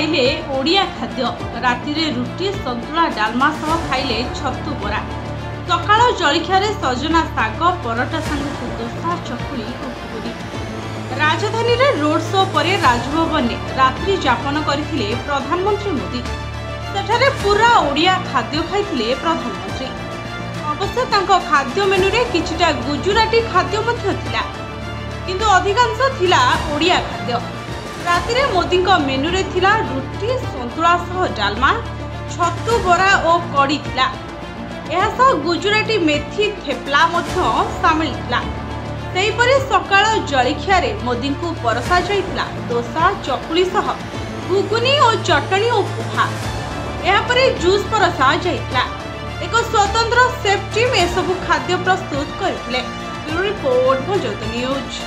खाइले ओडिया खाद्य राति रे रुटी संतुला डालमा सह खाइले छतु बरा सकाळ जलखियारे सजना साग परोटा संग दोसा चकुली उपपुरी। राजधानी रे रोड शो परे राजभवन में रात्रि यापन करथिले प्रधानमंत्री मोदी। सेठारे पूरा ओडिया खाद्य खाइथिले प्रधानमंत्री। अवश्य तांको खाद्य मेनू रे किछिटा गुजराती खाद्य मध्य थिला किंतु अधिकांश थिला ओडिया खाद्य। राति रे मोदी मेनू रे थिला रुटी संतुला सह डालमा छतु बरा और कड़ी थिला। यह सह गुजराती मेथी थेपला मध्य सामिल थिला। सेहीपरि सकाळ जलखियारे मोदी को परसा जाइथिला दोसा चकुली सह घुगुनी और चटनी और पोहा। यापरे जूस परसा जाइथिला। एक स्वतंत्र सेफ टीम ए सब खाद्य प्रस्तुत करथिले। ब्यूरो रिपोर्ट भोजोत न्यूज।